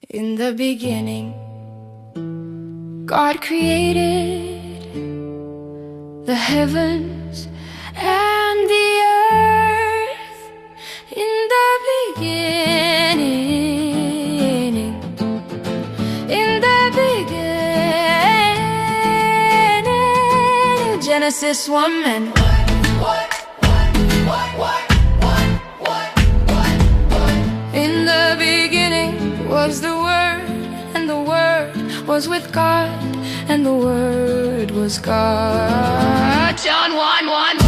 In the beginning, God created the heavens and the earth. In the beginning, in the beginning, Genesis 1 and in the beginning was the Word, and the Word was with God, and the Word was God. John 1:1.